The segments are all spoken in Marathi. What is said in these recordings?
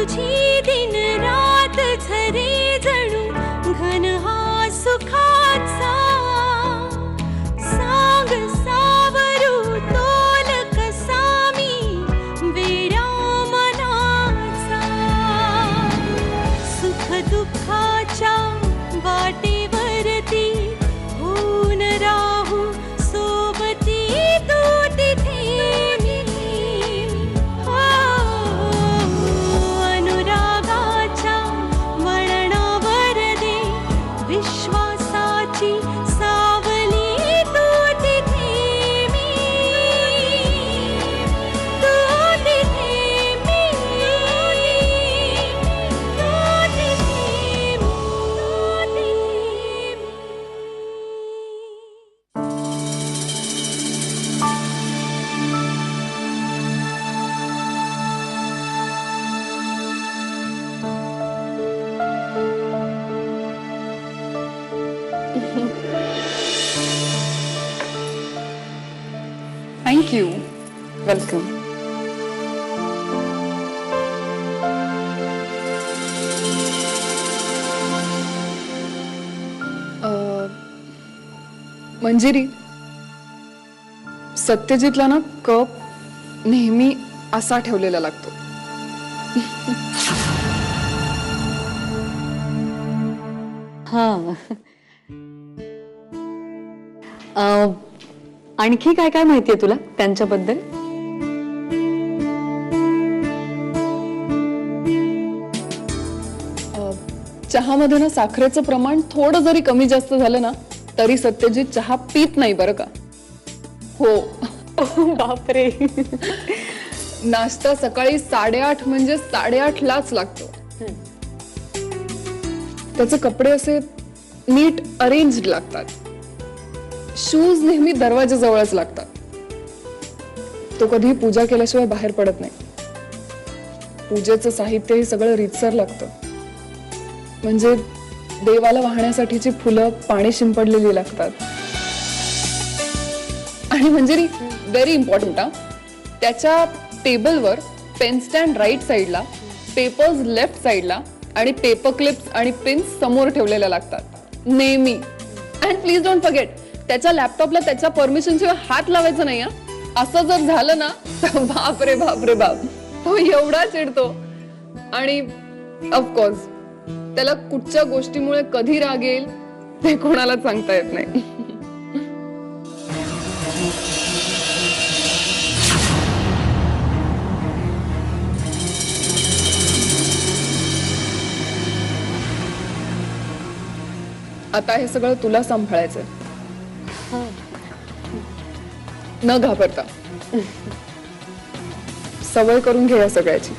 तुझी दिन रात झरे जणू घन हा सुखाचा सांग सावरू तोल कसा मी वेड्या मनाचा सुख दुःखाच्या वाटेवरती होऊन राहू सोबती तू तिथे मी हो अनुरागाच्या वळणावर दे विश्वासाची सावली तू तिथे मी तू तिथे मी तू तिथे थँक यू. वेलकम. मंजिरी, सत्यजितला ना कप नेहमी असा ठेवलेला लागतो. हा. आणखी काय काय माहितीये तुला त्यांच्याबद्दल? चहामध्ये ना साखरेचं प्रमाण थोडं जरी कमी जास्त झालं ना तरी सत्यजित चहा पीत नाही बरं का. हो. बापरे. नाश्ता सकाळी 8:30 म्हणजे 8:30लाच लागतो. त्याचे कपडे असे नीट अरेंज्ड लागतात. शूज नेहमी दरवाजाजवळच लागतात. तो कधी पूजा केल्याशिवाय बाहेर पडत नाही. पूजेचं साहित्य हे सगळं रीतसर लागतं. म्हणजे देवाला वाहण्यासाठीची फुलं पाणी शिंपडलेली लागतात. आणि म्हणजे व्हेरी इम्पॉर्टंट हा, त्याच्या टेबलवर पेन स्टँड राईट साईडला, पेपर्स लेफ्ट साईडला आणि पेपर क्लिप्स आणि पिन्स समोर ठेवलेल्या लागतात नेहमी. अँड प्लीज डोंट फॉरगेट, त्याच्या लॅपटॉपला त्याच्या परमिशन शिवाय हात लावायचा नाही. असं जर झालं ना तर बापरे बापरे बाप, तो एवढा चिडतो. आणि ऑफकोर्स त्याला कुठच्या गोष्टीमुळे कधी राग येईल ते कोणाला सांगता येत नाही. आता हे सगळं तुला सांभाळायचंय, न घाबरता. सवय करून घे या सगळ्याची.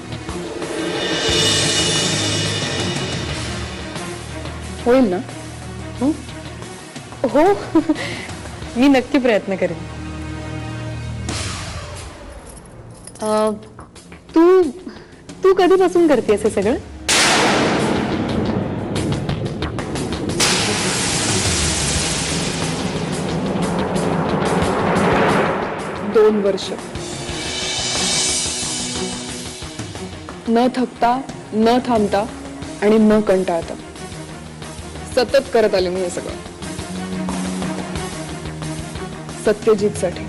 होईल ना? हो. मी नक्की प्रयत्न करेन. तू तू कधीपासून करतेस हे सगळं? दोन वर्ष. न थकता, न थांबता आणि न कंटाळता सतत करत आले मी हे सगळं सत्यजितसाठी.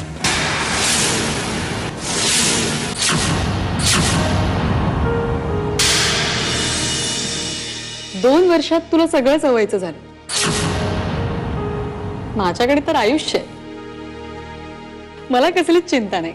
दोन वर्षात तुला सगळं सवयचं झालं. माझ्याकडे तर आयुष्य आहे. मला कसलीच चिंता नाही.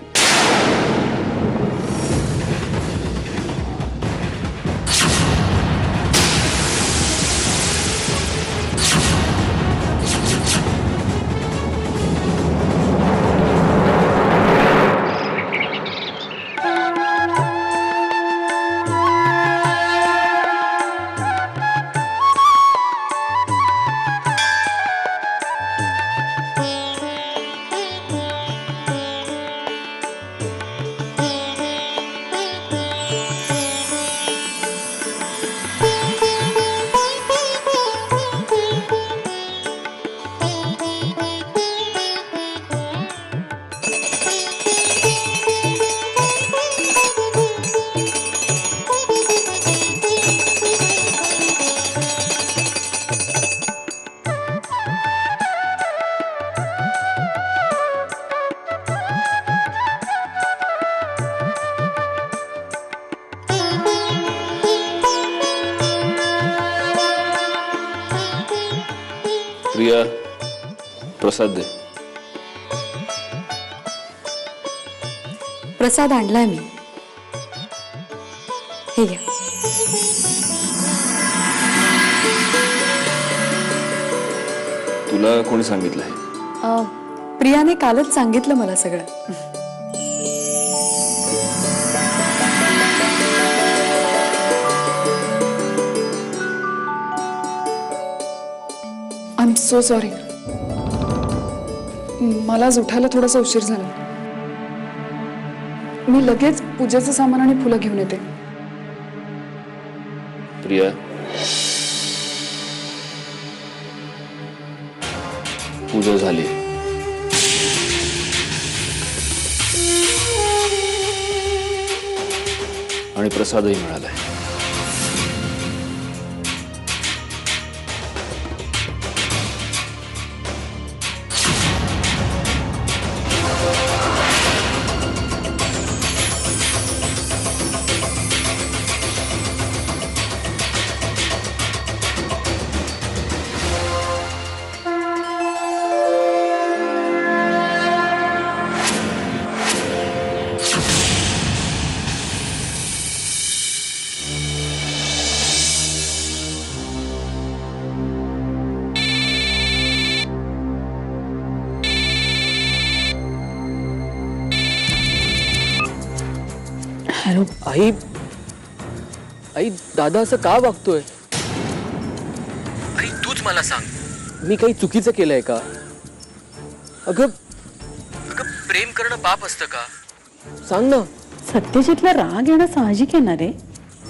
प्रिया, प्रसाद दे. प्रसाद आणलाय मी. हे घ्या. तुला कोणी सांगितलंय? प्रियाने कालच सांगितलं मला सगळं. I am so sorry. मला आज उठायला थोडासा उशीर झाला. मी लगेच पूजेचं सामान आणि फुलं घेऊन येते. प्रिया, पूजा झाली आणि प्रसादही मिळालाय. हॅलो. आई, आई दादा असं का वागतोय? आई तूच मला सांग, मी काही चुकीचं केलंय का? अगं अगं प्रेम करणं पाप असतं का? सांग ना. सत्यजितला राग येणं साहजिक येणार आहे.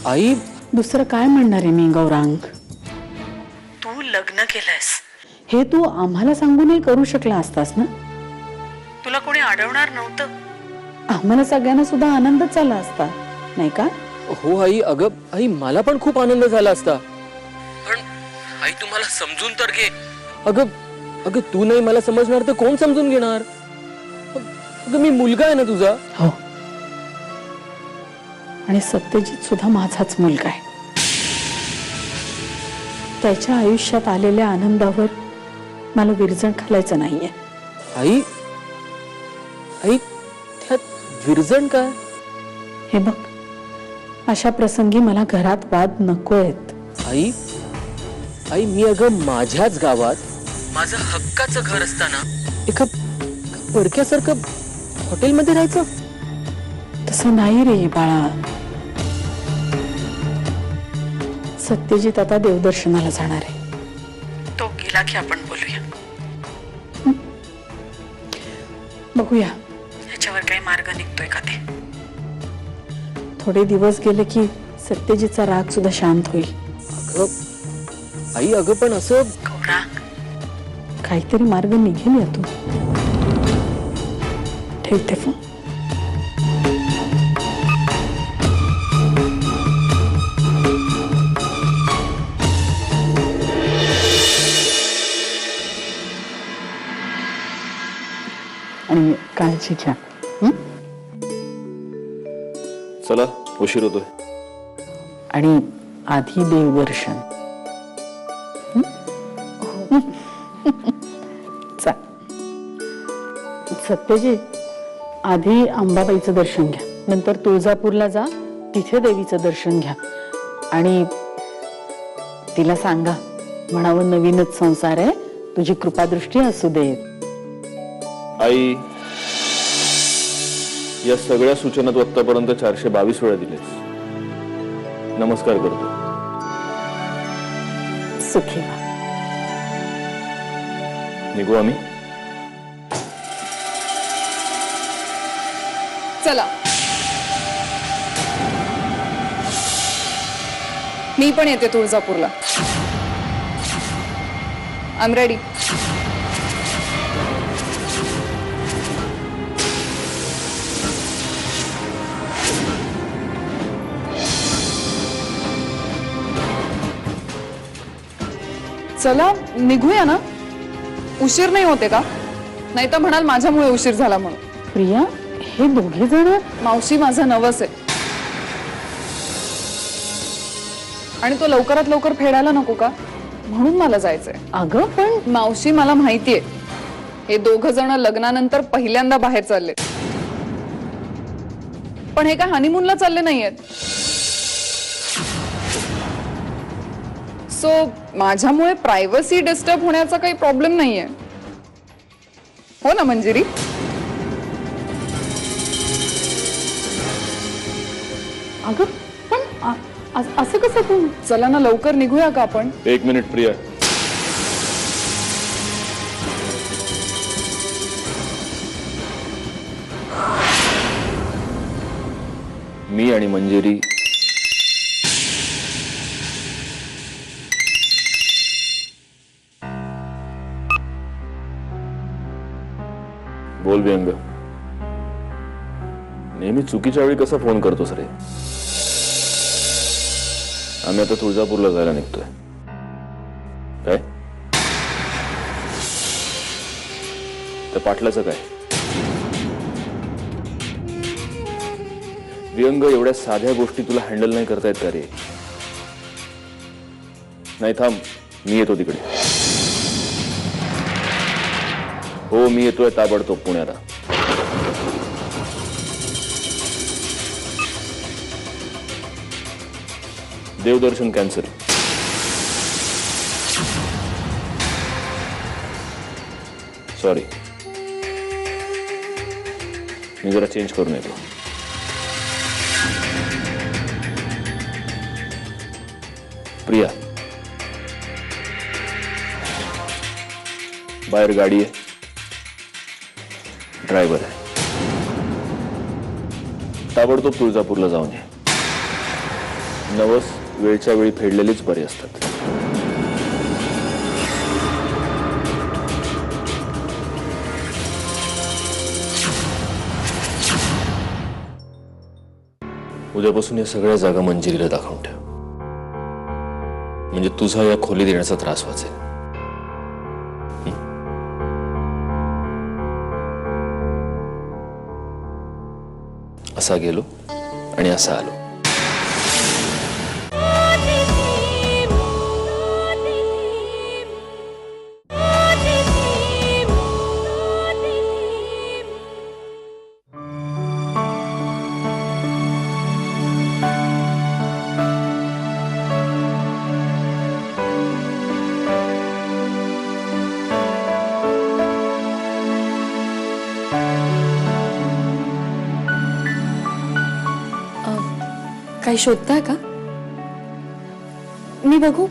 आई, दुसरं काय म्हणणार आहे मी गौरांग? तू लग्न केलंयस हे तू आम्हाला सांगूनही करू शकला असतास ना. तुला कोणी अडवणार नव्हतं. आम्हाला सगळ्यांना सुद्धा आनंदच झाला असता नाही का? हो आई. अगं आई, मला पण खूप आनंद झाला असता. पण आई तुम्हाला समजून तर घे. अगं अगं तू नाही मला समजणार तर कोण समजून घेणार? अगं मी मुलगा आहे ना तुझा. हो, आणि सत्यजित सुद्धा माझाच मुलगा आहे. त्याच्या आयुष्यात आलेल्या आनंदावर मला विरजण घालायचं नाहीये. आई, आई त्यात विरजण काय? हे बघ, अशा प्रसंगी मला घरात वाद नको आहेत. आई, आई मी अगं माझ्याच गावात माझं हक्काचं घर असताना एका परक्यासारखं हॉटेलमध्ये राहायचं? तसं नाही रे बाळा. सत्यजित आता देवदर्शनाला जाणार आहे. तो गेला की आपण बोलूया. बघूया याच्यावर काही मार्ग निघतोय का ते. थोडे दिवस गेले की सत्यजितचा राग सुद्धा शांत होईल. अगं आई, अगं पण असं काहीतरी मार्ग निघेल यातून. ठेवते फोन. आणि काळजी घ्या. चला, उशीर होतोय. आणि आधी देवदर्शन. सत्यजित, आधी अंबाबाईचं दर्शन घ्या, नंतर तुळजापूरला जा, तिथे देवीचं दर्शन घ्या आणि तिला सांगा म्हणावं नवीनच संसार आहे, तुझी कृपादृष्टी असू दे. आई, या सगळ्या सूचना तू आतापर्यंत 422 वेळा दिलेस. नमस्कार करतो. सुखी व्हा. निघू आम्ही? चला, मी पण येते तुळजापूरला. I am ready. चला, निघूया ना. उशीर नाही होते का? नाही तर म्हणाल माझ्यामुळे उशीर झाला म्हणून. प्रिया, हे दोघे जण. मावशी माझा नवस आहे आणि तो लवकरात लवकर फेडायला नको का? म्हणून मला जायचंय. अगं पण मावशी मला माहितीये हे दोघ जण लग्नानंतर पहिल्यांदा बाहेर चालले, पण हे काय हनीमूनला चालले नाहीयेत. सो माझ्यामुळे प्रायव्हसी डिस्टर्ब होण्याचा काही प्रॉब्लेम नाहीये, हो ना मंजिरी? अगं पण असं कसं तू? चला ना लवकर निघूया का आपण? 1 मिनिट प्रिया. मी आणि मंजिरी बोल व्यंग. नेहमी चुकीच्या वेळी कसा फोन करतोस रे? आम्ही आता तुळजापूरला जायला निघतोय. काय त्या पाटलाचं काय? व्यंग, एवढ्या साध्या गोष्टी तुला हँडल नाही करता येत का रे? नाही थांब, मी येतो तिकडे. हो मी येतोय ताबडतोब पुण्याला. देवदर्शन कॅन्सल. सॉरी, मी जरा चेंज करून येतो. प्रिया, बाहेर गाडी आहे, ड्रायव्हर आहे. ताबडतोब तुळजापूरला जाऊन ये. नवस वेळच्या वेळी फेडलेलीच बरी असतात. उद्यापासून या सगळ्या जागा मंजिरीला दाखवून ठेव, म्हणजे तुझा या खोलीत येण्याचा त्रास वाचेल. असा गेलो आणि असा आलो. काही शोधताय का? मी बघू.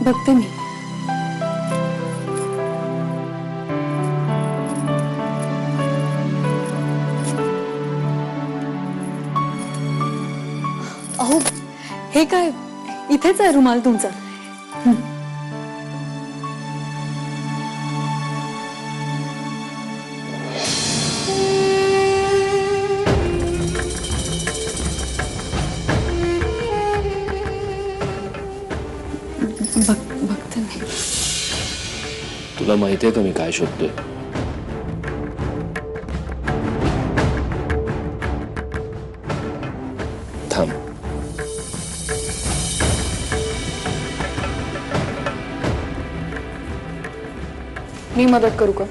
बघते मी. अहो हे काय, इथेच आहे रुमाल तुमचा. बघते मी. तुला माहितीये का मी काय शोधतोय? थांब. मी मदत करू का?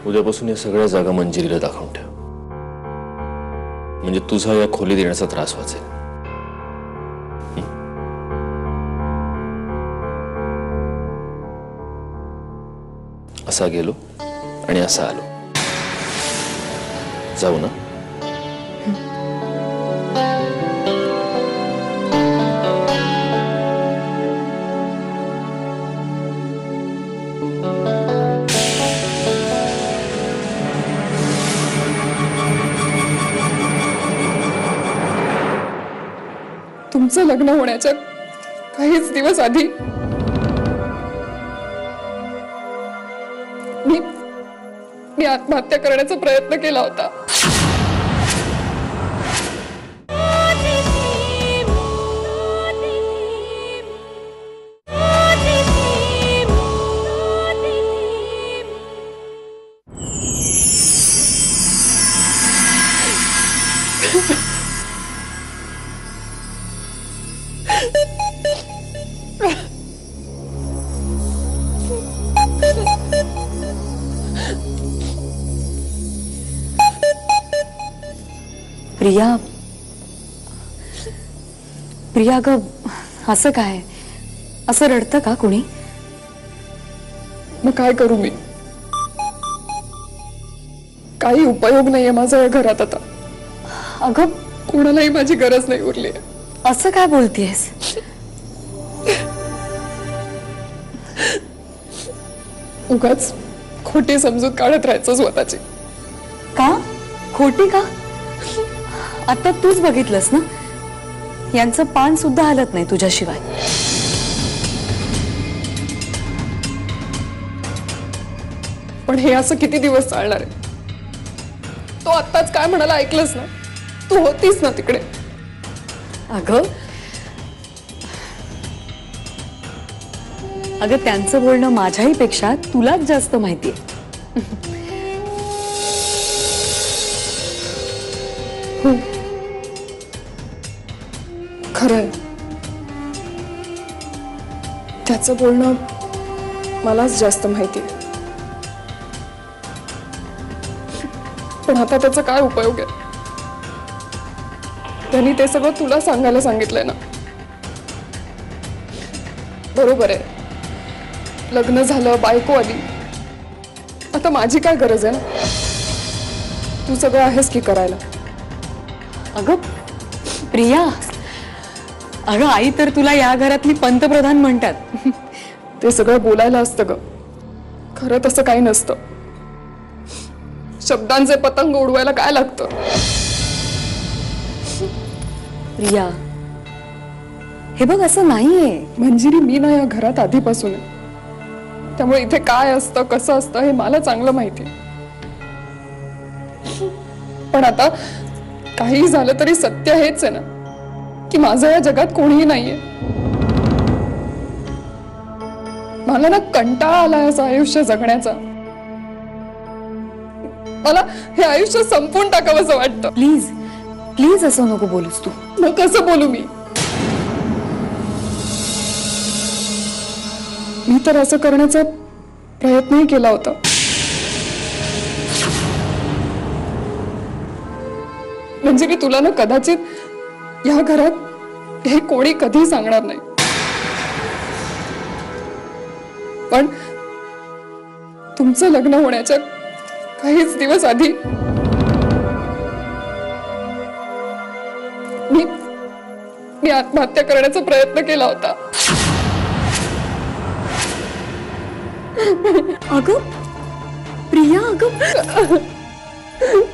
उद्यापासून या सगळ्या जागा मंजिरीला दाखवून ठेव, म्हणजे तुझा या खोलीत येण्याचा त्रास वाचेल. असा गेलो आणि असा आलो. जाऊ ना? तुमचं लग्न होण्याच्या काहीच दिवस आधी मी आत्महत्या करण्याचा प्रयत्न केला होता. प्रिया प्रिया ग, असं काय? असं रडतं का कुणी? मग काय करू मी? काही उपयोग नाहीये माझा या घरात आता. अगं कोणालाही माझी गरज नाही उरली. असं काय बोलतेस? उगाच खोटी समजूत काढत राहायचं स्वतःची. का? खोटी का? आता तूच बघितलंस ना, यांचं पान सुद्धा हलत नाही तुझ्याशिवाय. पण हे असं किती दिवस चालणार आहे? तो आत्ताच काय म्हणाला ऐकलंस ना? तू होतीस ना तिकडे. अगं अगं त्यांचं बोलणं माझ्याही पेक्षा तुलाच जास्त माहितीये. खरंय, त्याचं बोलणं मलाच जास्त माहिती आहे. पण आता त्याचा काय उपयोग आहे? त्यांनी ते सगळं तुला सांगायला सांगितलंय ना. बरोबर आहे, लग्न झालं, बायको आली, आता माझी काय गरज आहे ना? तू सगळं आहेस की करायला. अगं प्रिया, अगं आई तर तुला या घरातली पंतप्रधान म्हणतात. ते सगळं बोलायला असतं ग, खरं तसं काही नसतं. शब्दांचे पतंग उडवायला काय लागतं? प्रिया हे बघ, असं नाहीये. मंजिरी, मी ना या घरात आधीपासून आहे, त्यामुळे इथे काय असतं, कसं असतं हे मला चांगलं माहिती आहे. पण आता काही झालं तरी सत्य हेच आहे ना, की माझं या जगात कोणीही नाहीये. मला ना कंटाळा आलाय असं आयुष्य जगण्याचा. मला हे आयुष्य संपवून टाकावंसं वाटतं. प्लीज प्लीज असं नको बोलूस तू. मग कसं बोलू मी? मी तर असं करण्याचा प्रयत्नही केला होता. म्हणजे की तुला ना कदाचित या घरात हे कोणी कधी सांगणार नाही, पण तुमचं लग्न होण्याच्या काहीच दिवस आधी मी आत्महत्या करण्याचा प्रयत्न केला होता. अगं प्रिया, अगं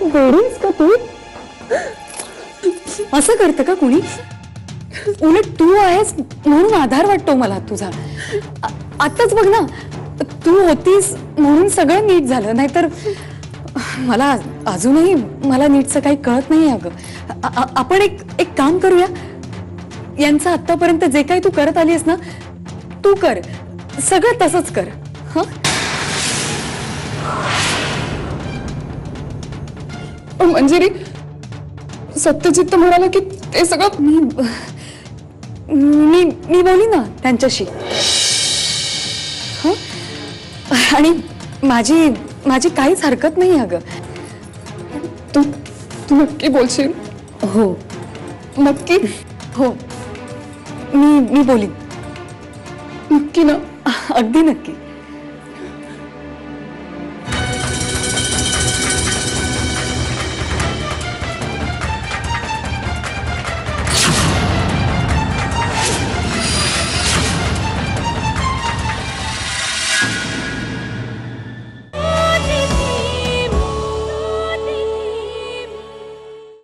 गोडीस का तू? असं करतं का कुणी? उलट तू आहेस म्हणून आधार वाटतो मला तुझा. आताच बघ ना, तू होतीस म्हणून सगळं नीट झालं, नाहीतर मला अजूनही मला नीटचं काही कळत नाही. अगं आपण एक काम करूया, यांचं आतापर्यंत जे काही तू करत आलीस ना, तू कर सगळं तसंच कर. हं? पण मंजिरी, सत्यजित म्हणाला की ते सगळं मी बोली ना त्यांच्याशी. हं? आणि माझी काहीच हरकत नाही. अगं तू नक्की बोलशील? हो नक्की? हो, मी बोलीन. नक्की ना? अगदी नक्की.